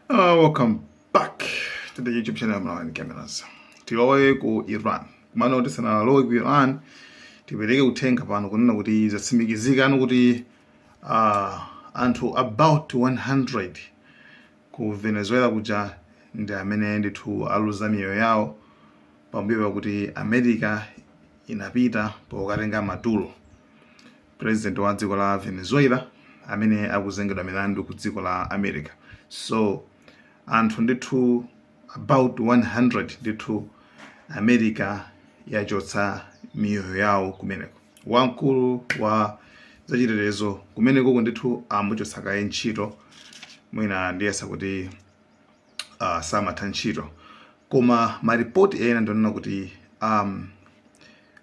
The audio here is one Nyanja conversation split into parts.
Welcome back to the YouTube channel Mlawan Cameras. Tilowe ku Iran. Kumano tisanalowe ku Iran tipereke uthenga pano kunena kuti zatsimikizika kuti anthu about 100 ku Venezuela kuja ndi amene ndithu aluza miyoyo yawo pambuyo kuti America inapita pokatenga Maduro, president wa dziko la Venezuela amene akuzengedwa milandu ku dziko la America. So anthu ndithu about 100 ndithu America yachotsa miyoyo yawo kumeneko. Wamkulu wa zachitetezo kumeneko ndithu amuchotsa kaye ntchito, mwina ndiyesa kuti samatha ntchito, koma maripoti ena ndionena kuti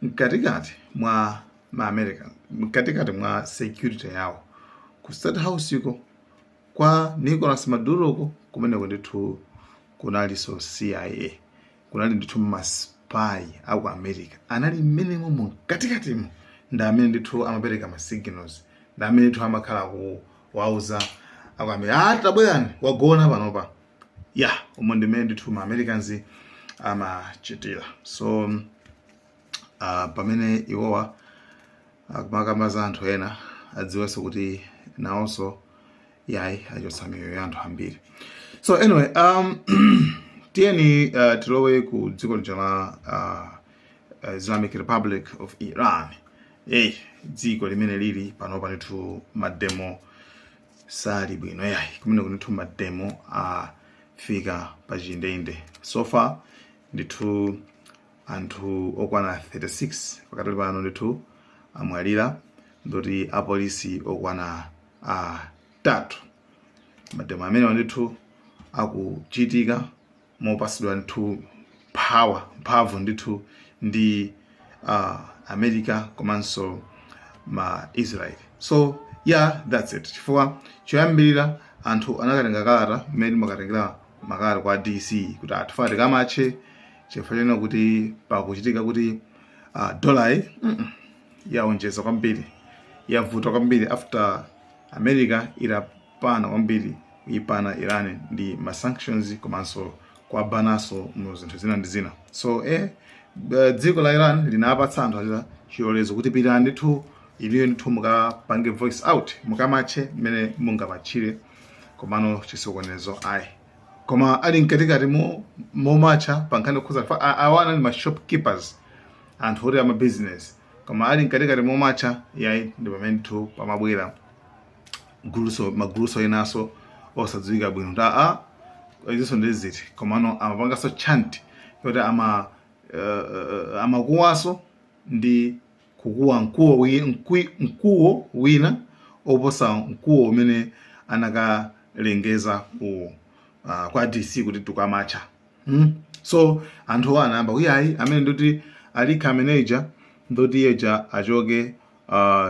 mkatikati mwa America, mkatikati mwa security yawo ku State House yuko kwa Nicolas Maduro kumeneko ndithu kunalinso CIA, kunali ndithu maspy aku America anali minimum mkatikatimo, ndi amene ndithu amapereka ma signals, ndi amene ndithu amakhala kuwauza aku America tabwerani wagona panopa umo ndi mmene ndithu ma Americans amachitira. So pamene iwowa akumakamaza anthu ena adziwenso kuti nawonso achotsa miyoyo ya anthu ambiri. So anyway, tiyeni tilowe ku dziko lija la Islamic Republic of Iran. Dziko limene lili panopa ndithu mademo sali bwino kumene ndithu mademo afika pa chiyindeinde. So far ndithu anthu okwana 36 pakati pano ndithu amwalira, ndoti apolisi okwana 3. Mademo amene ndithu akuchitika mopasidwa ndithu mphamvu ndithu ndi America komanso ma Israel. So that's it. Chifukwa choyambirira anthu anakatenga kalata mmene makatengera makalata kwa DC kuti atufate kamache chifukwa chena kuti pakuchitika kuti dollar yaonjeza kwambiri, yavuta kwambiri after America irapana kwambiri ipana Iran ndi ma sanctions komanso kwa banaso mu zinthu zina ndi zina. So dziko la Iran linapatsa anthu acha chilolezo kuti pitani ndithu iliyo ndithu mukapange voice out mukamache mmene mungapachire komano chisokonezo koma ali mkatikati momacha pankhani kukhuza awana ndi ma shopkeepers, anthu oti ama business, koma ali mkatikati momacha ndi pamene ndithu pamabwera maguluso enaso osadziwika bwino kuti izinso ndiziti, komano amapangaso chant yoti amakuwaso ndi kukuwa mkuwo wina oposa mkuwo umene anakalengeza kwa DC kuti tukamacha. So anthu anayamba amene ndoti ali manager ndoti yeja achoke,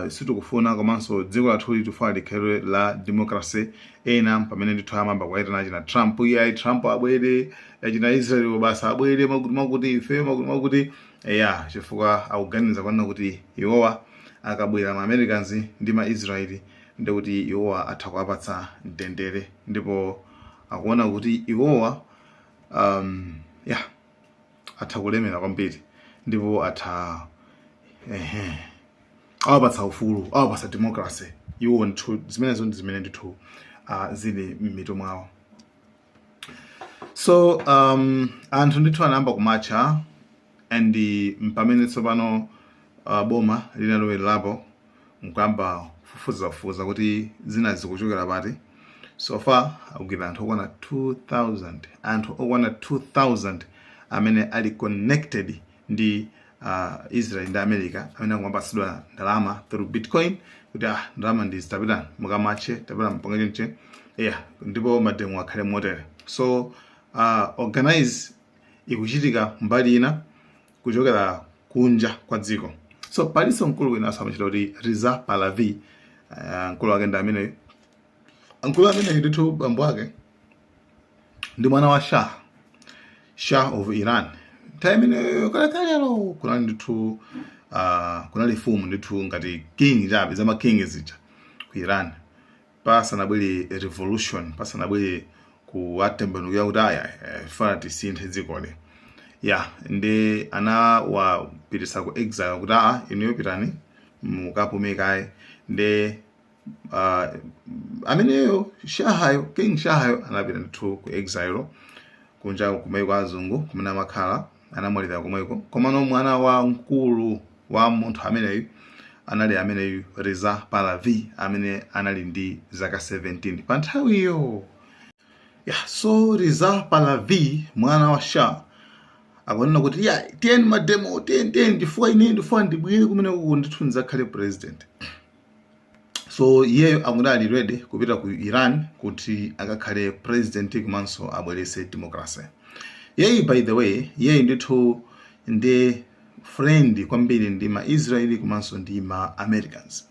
sitikufuna komanso dziko lathu litufuna likhale la democracy. Ena pamene ndithu amamba kwaitana achina Trump Trump abwere, achina Israel basa abwere makuti ife makuti chifukwa akuganiza kwana kuti iwowa akabwera ma Americans ndi ma Israel ndi kuti iwowa atha kuwapatsa mtendere, ndipo akuona kuti iwowa atha kulemera kwambiri, ndipo atha awapatsa ufulu, awapatsa democracy. Iwo ndithu zimenezo ndi zimene ndithu zili m'mitu mwawo. So anthu ndithu anayamba kumacha, and pamene tsopano boma linalowerapo nkuyamba kufufuza kuti zina zikuchokera pati. So far akugwira anthu okwana 2000, anthu okwana 2000 amene ali connected ndi Israel ndi America, amene akumapasidwa ndalama through Bitcoin kuti ndalama ndi zitapita mukamache tapita mpange nche ndipo mademo akhale motere. So organize ikuchitika mbali ina kuchokera kunja kwa dziko. So palinso mkulu wina amachita kuti Reza Pahlavi, mkulu wake ndi amene ndithu bambo ake ndi mwana wa Shah of Iran. Time kalekalo kunali ndithu kunali fumu ndithu ngati king chabe zama king zija ku Iran, pasanabwere revolution, pasanabwere kuwatembenukira kuti fana tisinthe dzikoli ndi anawapitisa ku exile kuti inuyo pitani mukapume kaye ndi ameneyo King Shahayo anapita ndithu ku exile kunja kumaiko kwa azungu kumene amakhala anamwalira komweko komano mwana wa mkulu wa munthu ameneyu anali ameneyu Reza Pahlavi amene anali ndi zaka 17 pa nthawiyo. So Reza Pahlavi mwana wa Shah akonena kuti tiyeni mademo tiyeni ndifuna ndibwere kumene ndithu ndidzakhale president. So iyeyo akudali ready kupita ku Iran kuti akakhale president komanso abwerese democracy. By the way ndithu ndi friend kwambiri ndi ma Israeli komanso ndi ma Americans.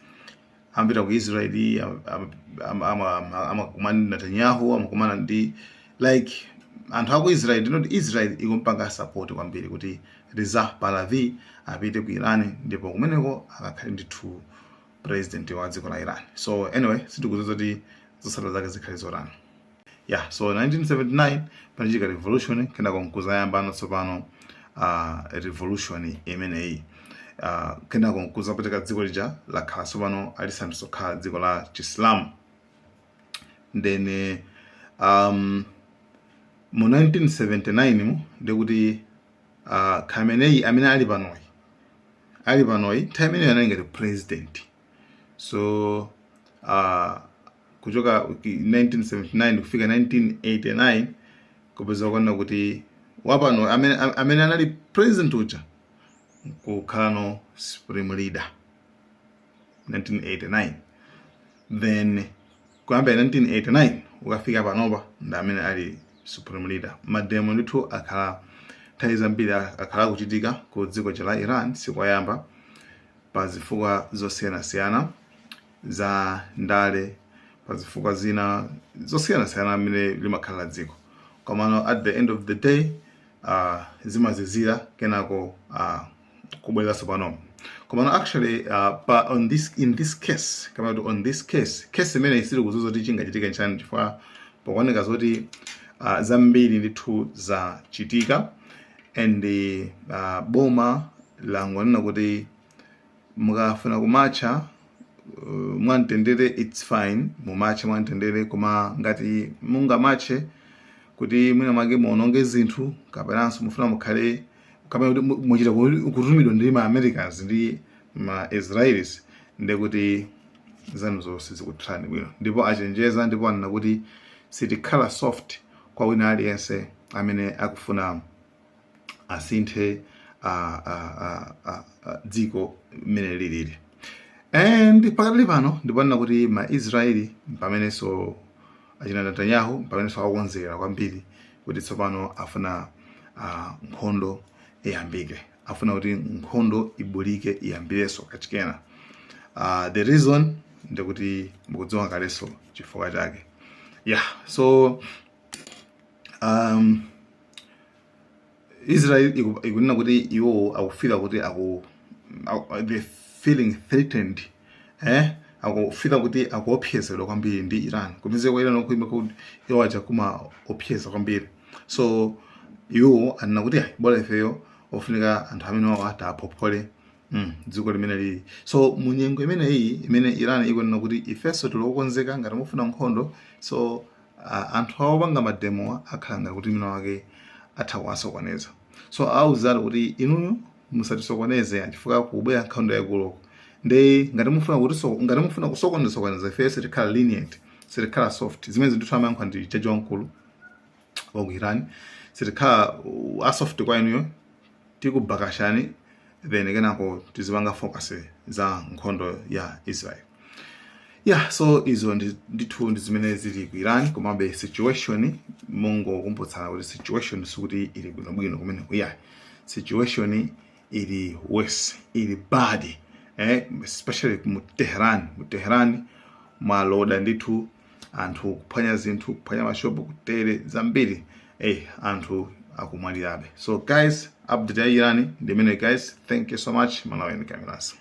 Ambita ku Israeli amakumana Netanyahu amakumana ndi like anthu aku Israel not Israel ikumpanga support kwambiri kuti Reza Pahlavi apite ku Iran ndipo kumeneko akakhale ndithu president wa dziko la Iran. So anyway sitikuzoza kuti zosala zake zikhale zorana. So 1979 panachitika revolution kenako nkuzayamba tsopano revolution imeneyi kenako nkuzapatika dziko lija lakhala tsopano alisandutsa kukhala dziko la Chiislamu. Then mu 1979 ndikuti Khamenei amene ali panoyi nthawi imeneyo anali ngati president. So kuchoka 1979 kufika 1989 kupeza kuona kuti wapano amene anali president uja kukhala supreme leader 1989. Then kuyamba 1989 ukafika panopa ndi amene ali supreme leader. Mademo ndithu akhala nthawi zambiri akhala kuchitika ku dziko la Iran sikoyamba pa zifukwa zosiyanasiyana za ndale pa zifukwa zina zosiyanasiyana amene limakhala dziko. Komano at the end of the day zimazizira kenako kubwereranso pano. Komano actually in this case case imene isiri kuzuza kuti chingachitika nchani chifukwa pakuoneka zoti zambiri ndithu zachitika and boma langonena kuti mukafuna kumacha mwantendere it's fine mumache mwantendere koma ngati mungamache kuti mwina mwake muononge zinthu kapenanso mufuna mukhale kapena kuti muchita kutumidwa ndi ma Americans ndi ma Israelis ndi kuti zanu zonse zikuthani bwino. Ndipo achenjeza ndipo anena kuti sitikhala soft kwa wina aliyense amene akufuna asinthe dziko mmene lilili. And pakali pano ndiponena kuti ma Israeli pamenenso achina Netanyahu pamenenso akukonzera kwambiri kuti tsopano afuna nkhondo iyambike, afuna kuti nkhondo ibulike iyambireso kachikena. The reason ndikuti mukudziwa kaleso chifukwa chake. So Israel ikunena kuti iwo akufira kuti they feeling threatened akufira kuti akuopsezedwa kwambiri ndi Iran kumeze kwa Iran okuimba kuti iwo acha kuma opseza kwambiri. So iwo anena kuti bora ifeyo ofunika anthu amene wawata apophole dziko limene lili. So munyengo imene Iran ikunena kuti ifeso tilokonzeka ngati mufuna nkhondo. So anthu awopanga mademo akhala ngati kuti mwina wake athawasokoneza. So auzala kuti inuyo musatisokoneze chifukwa kubwera nkhondo yaikulu. Ndi ngati mufuna kusokoneza ifeso tikhala lenient, sitikhala soft. Zimene ndithu amayankha ndi jaji wankulu wa ku Iran. Sitikhala asoft kwa inuyo tikubakashani then kenako tizipanga focus za nkhondo ya Israel. So izo ndithu ndi zimene zili ku Iran komabe situation mongo kumputsana kuti situation sikuti ili bwinobwino kumene kuya. Situation ili worse, ili bad especially mu Tehran maloda ndithu anthu kuphwanya zinthu, kuphwanya mashopu, kutere zambiri anthu akumwalirabe. So guys, update ya Iran ndimene guys. Thank you so much. Malaweni Kamilas.